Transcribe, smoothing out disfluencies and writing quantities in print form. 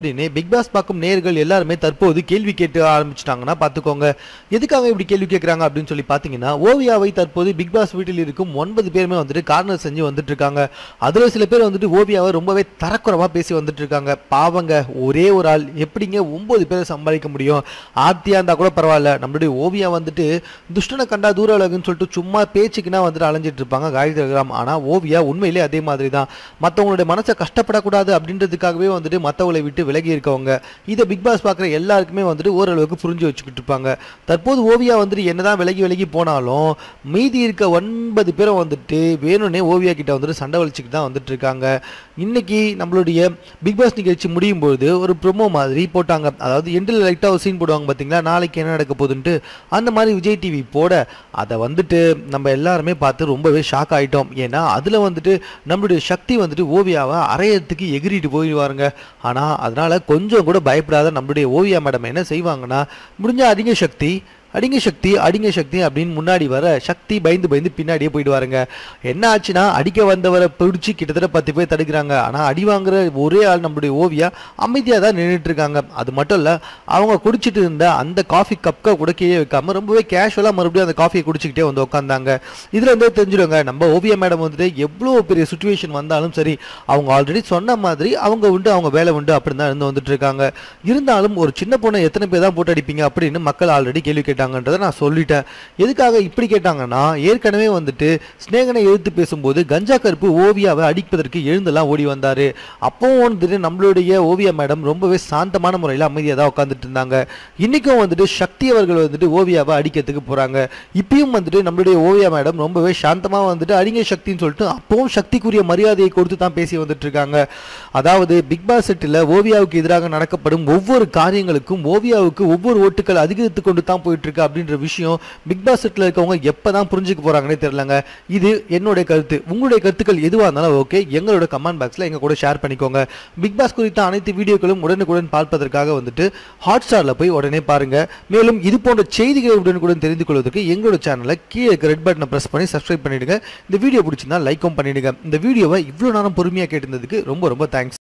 அப்படின்னு big pass பார்க்கும் நேயர்கள் எல்லாருமே தற்போது கேள்வி கேட்டு ஆரம்பிச்சிட்டாங்கன்னா பார்த்துக்கோங்க. எதுக்காக இப்படி கேள்வி கேட்குறாங்க அப்படின்னு சொல்லி பார்த்தீங்கன்னா, ஓவியாவை தற்போது பிக் பாஸ் வீட்டில் இருக்கும் 9 பேருமே வந்துட்டு கார்னர் செஞ்சு வந்துட்டு இருக்காங்க. அதில் சில பேர் வந்துட்டு ஓவியாவை ரொம்பவே தரக்குறைவாக பேசி வந்துட்டு இருக்காங்க. பாவங்க, ஒரே ஒரு ஆள் எப்படிங்க 9 பேரை சமாளிக்க முடியும்? ஆர்த்தியா இருந்தால் கூட பரவாயில்ல, நம்மளுடைய ஓவியா வந்துட்டு துஷ்டனை கண்டா தூர அழகுன்னு சொல்லிட்டு சும்மா பேச்சுக்குன்னா வந்துட்டு அலைஞ்சிட்டு இருப்பாங்க காயத்ரி கிராம். ஆனால் ஓவியா உண்மையிலே அதே மாதிரி தான். மற்றவங்களுடைய மனசை கஷ்டப்படக்கூடாது அப்படின்றதுக்காகவே வந்துட்டு மற்றவங்களை விட்டு விலகி இருக்கவங்க. இதை பிக் பாஸ் பார்க்குற எல்லாருக்குமே வந்துட்டு ஓரளவுக்கு புரிஞ்சு வச்சுக்கிட்டு இருப்பாங்க. தற்போது ஓவியா வந்துட்டு என்னதான் விலகி போனாலும் மீதி இருக்க 9 பேரும் வந்துட்டு வேணும்னே ஓவியா கிட்ட வந்துட்டு சண்டை வலிச்சுக்கிட்டு தான் வந்துட்டு இருக்காங்க. இன்னைக்கு நம்மளுடைய பிக் பாஸ் நிகழ்ச்சி முடியும் போது ஒரு ப்ரோமோ மாதிரி போட்டாங்க. அதாவது எண்டில் லைட்டாக ஒரு சீன் போடுவாங்க பார்த்தீங்களா, நாளைக்கு என்ன நடக்க போகுதுன்ட்டு. அந்த மாதிரி விஜய் டிவி போட அதை வந்துட்டு நம்ம எல்லாருமே பார்த்து ரொம்பவே ஷாக் ஆகிட்டோம். ஏன்னா அதில் வந்துட்டு நம்மளுடைய சக்தி வந்துட்டு ஓவியாவை அரையத்துக்கு எகிரிட்டு போயிடுவாருங்க. ஆனால் அதனால கொஞ்சம் கூட பயப்படாத நம்மளுடைய ஓவியா மேடம் என்ன செய்வாங்கன்னா, முடிஞ்ச அதிக சக்தி அடிங்க சக்தி அடிங்க சக்தி அப்படின்னு முன்னாடி வர சக்தி பயந்து பின்னாடியே போயிடுவாருங்க. என்ன ஆச்சுன்னா, அடிக்க வந்தவரை பிடிச்சி கிட்டத்தட்ட 10 பேர் தடுக்கிறாங்க. ஆனால் அடி வாங்குற ஒரே ஆள் நம்மளுடைய ஓவியா அமைதியாக தான் நின்றுட்டு இருக்காங்க. அது மட்டும் இல்லை, அவங்க குடிச்சிட்டு இருந்த அந்த காஃபி கப்கை கூட கீழே வைக்காம ரொம்பவே கேஷுவலாக மறுபடியும் அந்த காஃபியை குடிச்சிக்கிட்டே வந்து உட்காந்தாங்க. இதில் வந்து தெரிஞ்சிடுவாங்க, நம்ம ஓவியா மேடம் வந்துட்டு எவ்வளோ பெரிய சுச்சுவேஷன் வந்தாலும் சரி, அவங்க ஆல்ரெடி சொன்ன மாதிரி அவங்க உண்டு அவங்க வேலை உண்டு அப்படின்னு தான் இருந்து வந்துட்டு இருக்காங்க. இருந்தாலும் ஒரு சின்ன பொண்ணை எத்தனை பேர் தான் போட்டு அடிப்பீங்க அப்படின்னு மக்கள் ஆல்ரெடி கேள்வி கேட்டாங்கன்றதை நான் சொல்லிட்டேன். எதுக்காக இப்படி கேட்டாங்கன்னா, ஏற்கனவே வந்துட்டு ஸ்நேகனை எதிர்த்து பேசும்போது கஞ்சா கருப்பு ஓவியாவை அடிப்பதற்கு எழுந்தெல்லாம் ஓடி வந்தாரு. அப்பவும் வந்துட்டு நம்மளுடைய ஓவியா மேடம் ரொம்பவே சாந்தமான முறையில் அமைதியாக தான் உட்காந்துட்டு இருந்தாங்க. இன்னைக்கும் வந்துட்டு சக்தி அவர்கள் வந்துட்டு ஓவியாவை அடிக்கிறதுக்கு போறாங்க. இப்பயும் வந்துட்டு நம்மளுடைய ஓவியா மேடம் ரொம்பவே சாந்தமாக வந்துட்டு அடிங்க சக்தின்னு சொல்லிட்டு அப்பவும் சக்திக்குரிய மரியாதையை கொடுத்து தான் பேசி வந்துட்டு இருக்காங்க. அதாவது பிக் பாஸ் செட்டில் ஓவியாவுக்கு எதிராக நடக்கப்படும் ஒவ்வொரு காரியங்களுக்கும் ஓவியாவுக்கு ஒவ்வொரு ஓட்டுகள் அதிகரித்து கொண்டு தான் போயிட்டு இருக்கு அப்படின்ற விஷயம் பிக் பாஸ் செட்டில் இருக்கவங்க எப்பதான் புரிஞ்சுக்க போறாங்கன்னே தெரியலங்க. இது என்னுடைய கருத்து. உங்களுடைய கருத்துக்கள் எதுவாக இருந்தாலும் ஓகே, எங்களோட கமெண்ட் பாக்ஸ்ல எங்க கூட ஷேர் பண்ணிக்கோங்க. பிக் பாஸ் குறித்த அனைத்து வீடியோக்களும் உடனுக்குடன் பார்ப்பதற்காக வந்துட்டு ஹாட்ஸ்டார்ல போய் உடனே பாருங்க. மேலும் இது போன்ற செய்திகளை உடனுக்குடன் தெரிந்து கொள்வதற்கு எங்களோட சேனலை கீழே இருக்க ரெட் பட்டனை பிரஸ் பண்ணி சப்ஸ்கிரைப் பண்ணிடுங்க. இந்த வீடியோ பிடிச்சிருந்தா லைக்கும் பண்ணிடுங்க. இந்த வீடியோவை இவ்வளவு நேரம் பொறுமையாக கேட்டிருந்ததுக்கு ரொம்ப ரொம்ப தேங்க்ஸ்.